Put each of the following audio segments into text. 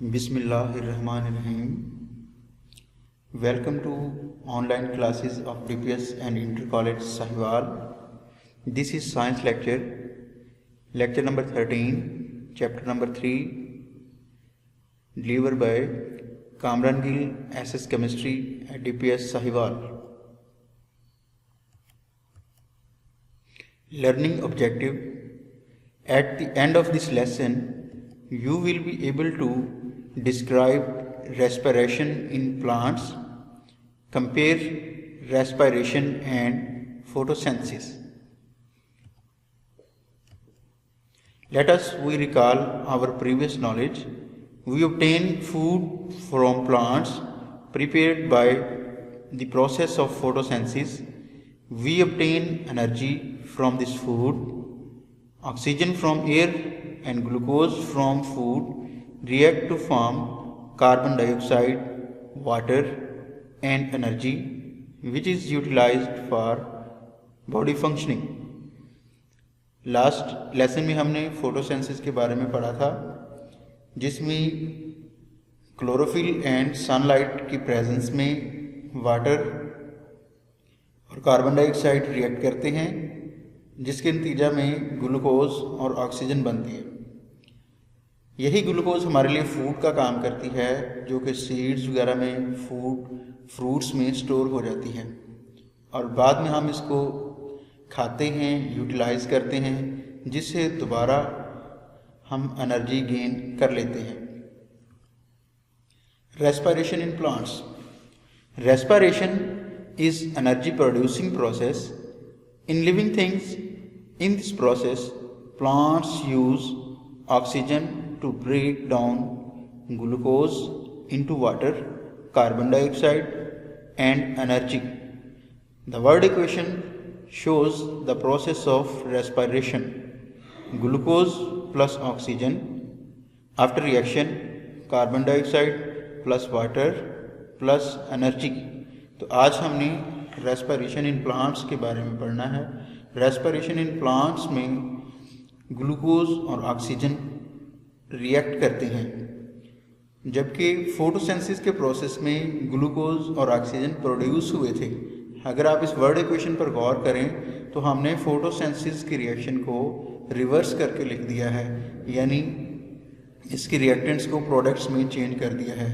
Bismillahirrahmanirrahim. Welcome to online classes of DPS and Inter College Sahiwal. This is science lecture number 13, chapter number 3, delivered by Kamran Gill, SS Chemistry at DPS Sahiwal. Learning objective. At the end of this lesson, you will be able to describe respiration in plants, compare respiration and photosynthesis. Let us recall our previous knowledge. We obtain food from plants prepared by the process of photosynthesis. We obtain energy from this food. Oxygen from air and glucose from food react to form carbon dioxide, water and energy, which is utilized for body functioning. Last lesson में हमने photosynthesis के बारे में पढ़ा था, जिसमें chlorophyll and sunlight की presence में वाटर और कार्बन डाइऑक्साइड रिएक्ट करते हैं, जिसके नतीजा में ग्लूकोज और ऑक्सीजन बनती है। यही ग्लूकोज हमारे लिए फूड का काम करती है, जो कि सीड्स वगैरह में फ्रूट्स में स्टोर हो जाती है और बाद में हम इसको खाते हैं, यूटिलाइज करते हैं, जिससे दोबारा हम एनर्जी गेन कर लेते हैं। Respiration in plants. Respiration is energy producing process in living things. In this process, plants use oxygen to break down glucose into water, carbon dioxide and energy. The word equation shows the process of respiration. Glucose plus oxygen, after reaction carbon dioxide plus water plus energy. तो आज हमने respiration in plants के बारे में पढ़ना है। Respiration in plants में glucose और ऑक्सीजन रिएक्ट करते हैं, जबकि फोटोसिंथेसिस के प्रोसेस में ग्लूकोज और ऑक्सीजन प्रोड्यूस हुए थे। अगर आप इस वर्ड इक्वेशन पर गौर करें तो हमने फोटोसिंथेसिस की रिएक्शन को रिवर्स करके लिख दिया है, यानी इसकी रिएक्टेंट्स को प्रोडक्ट्स में चेंज कर दिया है।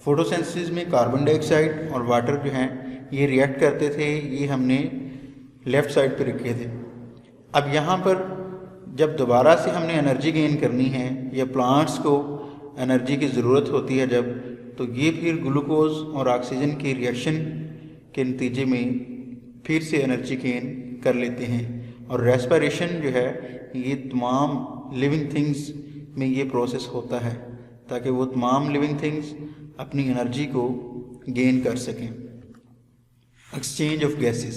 फोटोसिंथेसिस में कार्बन डाइऑक्साइड और वाटर जो हैं ये रिएक्ट करते थे, ये हमने लेफ़्ट साइड पे रखे थे। अब यहाँ पर जब दोबारा से हमने एनर्जी गेन करनी है या प्लांट्स को एनर्जी की ज़रूरत होती है जब, तो ये फिर ग्लूकोज और ऑक्सीजन की रिएक्शन के नतीजे में फिर से एनर्जी गेन कर लेते हैं। और रेस्पिरेशन जो है ये तमाम लिविंग थिंग्स में ये प्रोसेस होता है, ताकि वो तमाम लिविंग थिंग्स अपनी एनर्जी को गेन कर सकें। Exchange of gases.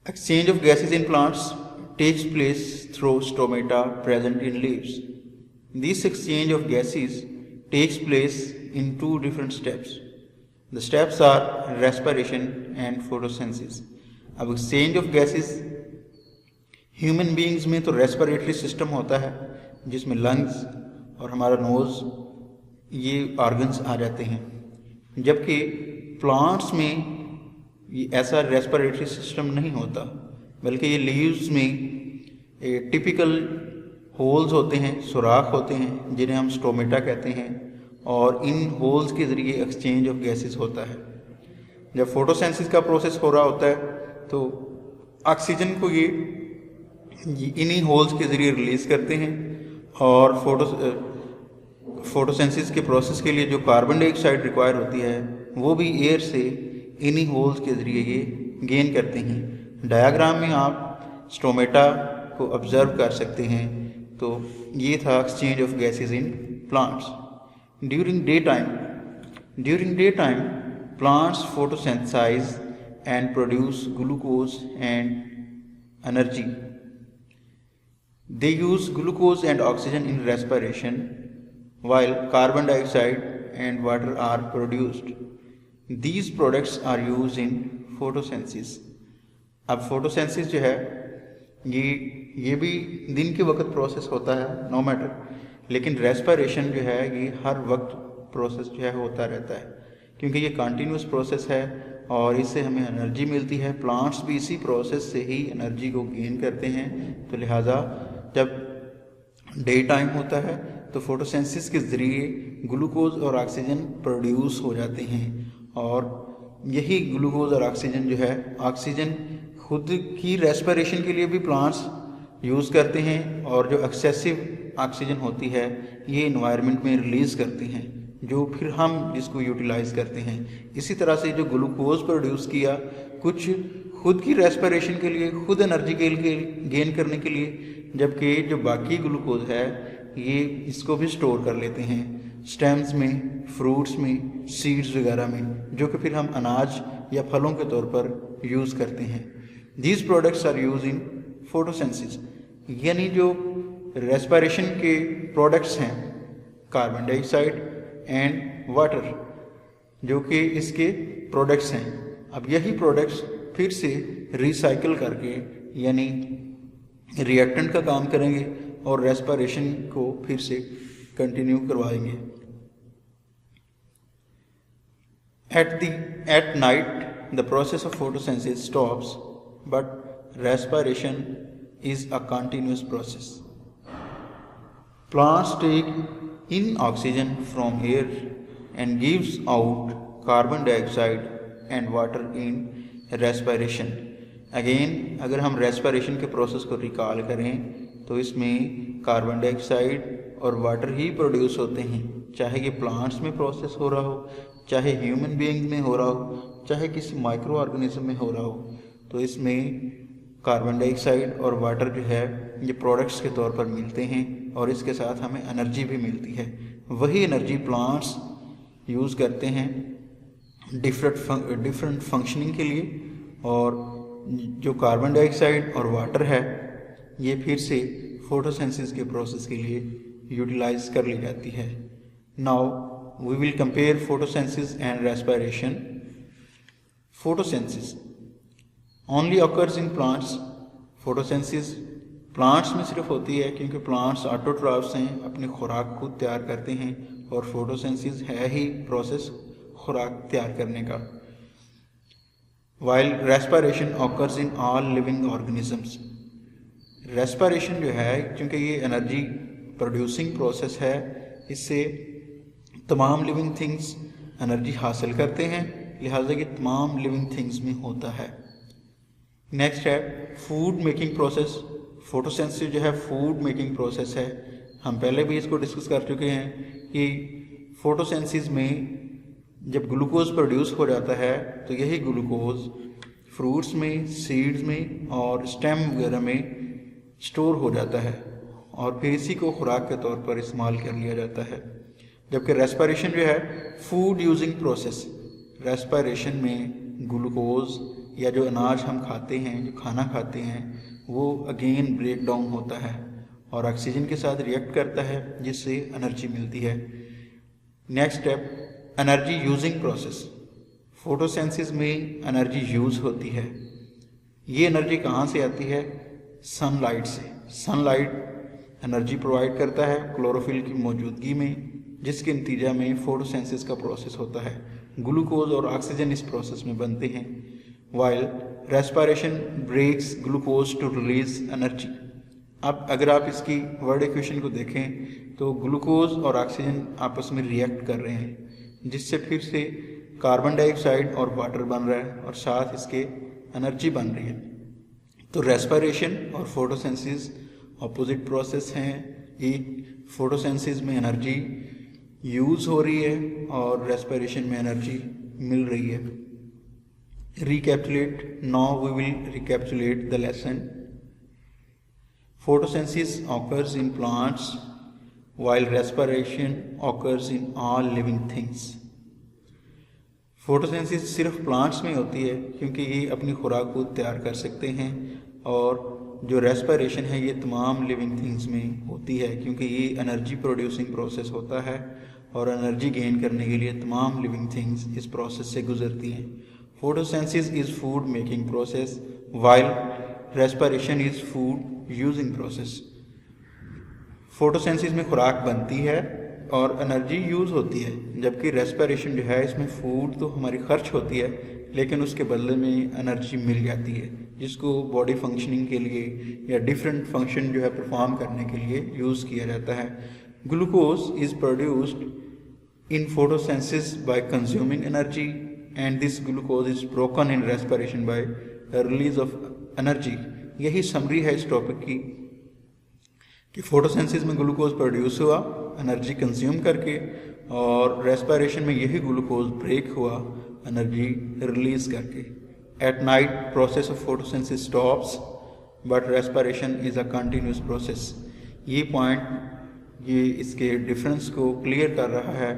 Exchange of gases in plants takes place through stomata present in leaves. This exchange of gases takes place in two different steps. The steps are respiration and photosynthesis. अब exchange of gases human beings में तो respiratory system होता है, जिसमें lungs और हमारा nose ये organs आ जाते हैं, जबकि प्लांट्स में ये ऐसा रेस्पिरेटरी सिस्टम नहीं होता, बल्कि ये लीव्स में टिपिकल होल्स होते हैं, सुराख होते हैं, जिन्हें हम स्टोमेटा कहते हैं, और इन होल्स के ज़रिए एक्सचेंज ऑफ गैसेस होता है। जब फोटोसिंथेसिस का प्रोसेस हो रहा होता है तो ऑक्सीजन को ये इन्हीं होल्स के ज़रिए रिलीज़ करते हैं, और फोटोसिंथेसिस के प्रोसेस के लिए जो कार्बन डाइऑक्साइड रिक्वायर होती है वो भी एयर से इन्हीं होल्स के ज़रिए ये गेन करते हैं। डायग्राम में आप स्टोमेटा को ऑब्जर्व कर सकते हैं। तो ये था exchange of gases in plants. During day time plants photosynthesize and produce glucose and energy. They use glucose and oxygen in respiration, while carbon dioxide and water are produced. These products are used in photosynthesis. अब photosynthesis जो है ये भी दिन के वक्त process होता है, नो मैटर, लेकिन रेस्पिरेशन जो है ये हर वक्त प्रोसेस जो है होता रहता है, क्योंकि ये कंटिन्यूस प्रोसेस है और इससे हमें एनर्जी मिलती है। प्लांट्स भी इसी प्रोसेस से ही एनर्जी को गेन करते हैं। तो लिहाजा जब डे टाइम होता है तो फोटोसिंथेसिस के ज़रिए ग्लूकोज और ऑक्सीजन प्रोड्यूस हो जाते हैं, और यही ग्लूकोज और ऑक्सीजन जो है, ऑक्सीजन खुद की रेस्पिरेशन के लिए भी प्लांट्स यूज़ करते हैं, और जो एक्सेसिव ऑक्सीजन होती है ये इन्वायरमेंट में रिलीज़ करते हैं, जो फिर हम इसको यूटिलाइज करते हैं। इसी तरह से जो ग्लूकोज प्रोड्यूस किया, कुछ खुद की रेस्पिरेशन के लिए, खुद एनर्जी के लिए गेन करने के लिए, जबकि जो बाकी ग्लूकोज है ये इसको भी स्टोर कर लेते हैं स्टेम्स में, फ्रूट्स में, सीड्स वगैरह में, जो कि फिर हम अनाज या फलों के तौर पर यूज़ करते हैं। These products are used in photosynthesis, यानी जो रेस्पिरेशन के प्रोडक्ट्स हैं कार्बन डाइऑक्साइड एंड वाटर, जो कि इसके प्रोडक्ट्स हैं। अब यही प्रोडक्ट्स फिर से रिसाइकिल करके यानी रिएक्टेंट का काम करेंगे और रेस्पिरेशन को फिर से कंटिन्यू करवाएंगे। At night the process of photosynthesis stops, but respiration is a continuous process. Plants take in oxygen from air and gives out carbon dioxide and water in respiration. Again अगर हम respiration के process को recall करें तो इसमें carbon dioxide और water ही produce होते हैं, चाहे ये प्लांट्स में प्रोसेस हो रहा हो, चाहे ह्यूमन बीइंग में हो रहा हो, चाहे किसी माइक्रो ऑर्गेनिज्म में हो रहा हो। तो इसमें कार्बन डाइऑक्साइड और वाटर जो है ये प्रोडक्ट्स के तौर पर मिलते हैं, और इसके साथ हमें एनर्जी भी मिलती है। वही एनर्जी प्लांट्स यूज़ करते हैं डिफरेंट फंक्शनिंग के लिए, और जो कार्बन डाइऑक्साइड और वाटर है ये फिर से फोटोसिंथेसिस के प्रोसेस के लिए यूटिलाइज कर ली जाती है। Now we will compare photosynthesis and respiration. Photosynthesis only occurs in plants. Photosynthesis plants में सिर्फ होती है क्योंकि प्लांट्स ऑटोट्रॉफ्स हैं, अपनी खुराक खुद तैयार करते हैं, और फोटोसिंथेसिस है ही प्रोसेस खुराक तैयार करने का। While respiration occurs in all living organisms. Respiration जो है, क्योंकि ये एनर्जी प्रोड्यूसिंग प्रोसेस है, इससे तमाम लिविंग थिंग्स एनर्जी हासिल करते हैं, लिहाजा ये तमाम लिविंग थिंग्स में होता है। नेक्स्ट है फूड मेकिंग प्रोसेस। फोटोसिंथेसिस जो है फूड मेकिंग प्रोसेस है। हम पहले भी इसको डिस्कस कर चुके हैं कि फोटोसिंथेसिस में जब ग्लूकोज प्रोड्यूस हो जाता है तो यही ग्लूकोज फ्रूट्स में, सीड्स में और स्टेम वगैरह में स्टोर हो जाता है, और फिर इसी को खुराक के तौर पर इस्तेमाल कर लिया जाता है। जबकि रेस्पिरेशन जो है फूड यूजिंग प्रोसेस, रेस्पिरेशन में ग्लूकोज या जो अनाज हम खाते हैं, जो खाना खाते हैं, वो अगेन ब्रेक डाउन होता है और ऑक्सीजन के साथ रिएक्ट करता है, जिससे एनर्जी मिलती है। Next step energy using process. Photosynthesis में एनर्जी यूज़ होती है। ये एनर्जी कहाँ से आती है? सनलाइट से। सनलाइट एनर्जी प्रोवाइड करता है क्लोरोफिल की मौजूदगी में, जिसके नतीजा में फोटोसिंथेसिस का प्रोसेस होता है। ग्लूकोज और ऑक्सीजन इस प्रोसेस में बनते हैं, while respiration breaks glucose to release energy. अब अगर आप इसकी वर्ड इक्वेशन को देखें तो ग्लूकोज और ऑक्सीजन आपस में रिएक्ट कर रहे हैं, जिससे फिर से कार्बन डाइऑक्साइड और वाटर बन रहा है और साथ इसके एनर्जी बन रही है। तो रेस्पिरेशन और फोटोसिंथेसिस अपोजिट प्रोसेस हैं। एक फोटोसिंथेसिस में एनर्जी यूज़ हो रही है और रेस्पिरेशन में एनर्जी मिल रही है। Recapitulate. Now we will recapitulate the lesson. Photosynthesis occurs in plants while respiration occurs in all living things. Photosynthesis सिर्फ प्लांट्स में होती है क्योंकि ये अपनी खुराक को तैयार कर सकते हैं, और जो रेस्पिरेशन है ये तमाम लिविंग थिंग्स में होती है क्योंकि ये एनर्जी प्रोड्यूसिंग प्रोसेस होता है, और एनर्जी गेन करने के लिए तमाम लिविंग थिंग्स इस प्रोसेस से गुजरती हैं। Photosynthesis is food making process while respiration is food using process. Photosynthesis में खुराक बनती है और एनर्जी यूज़ होती है, जबकि रेस्पिरेशन जो है इसमें फूड तो हमारी खर्च होती है लेकिन उसके बदले में एनर्जी मिल जाती है, जिसको बॉडी फंक्शनिंग के लिए या डिफरेंट फंक्शन जो है परफॉर्म करने के लिए यूज़ किया जाता है। Glucose is produced in photosynthesis by consuming energy, and this glucose is broken in respiration by the release of energy। यही समरी है इस टॉपिक की कि फोटोसिंथेसिस में ग्लूकोज प्रोड्यूस हुआ एनर्जी कंज्यूम करके, और रेस्पिरेशन में यही ग्लूकोज ब्रेक हुआ एनर्जी रिलीज करके। At night process of photosynthesis stops but respiration is a continuous process. ये पॉइंट ये इसके डिफरेंस को क्लियर कर रहा है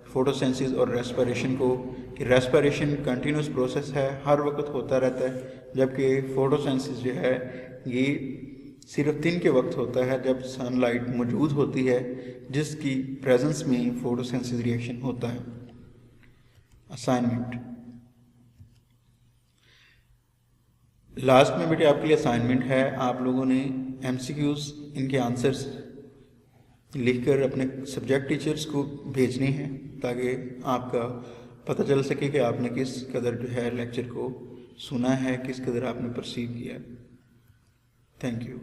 फोटोसिंथेसिस और रेस्पिरेशन को, कि रेस्पिरेशन कंटिन्यूस प्रोसेस है, हर वक्त होता रहता है, जबकि फोटोसिंथेसिस जो है ये सिर्फ दिन के वक्त होता है जब सनलाइट मौजूद होती है, जिसकी प्रेजेंस में फोटोसिंथेसिस रिएक्शन होता है। असाइनमेंट लास्ट में बेटे आपके लिए असाइनमेंट है, आप लोगों ने MCQs इनके आंसर्स लिखकर अपने सब्जेक्ट टीचर्स को भेजने हैं ताकि आपका पता चल सके कि आपने किस कदर जो है लेक्चर को सुना है, किस कदर आपने परसीव किया। Thank you.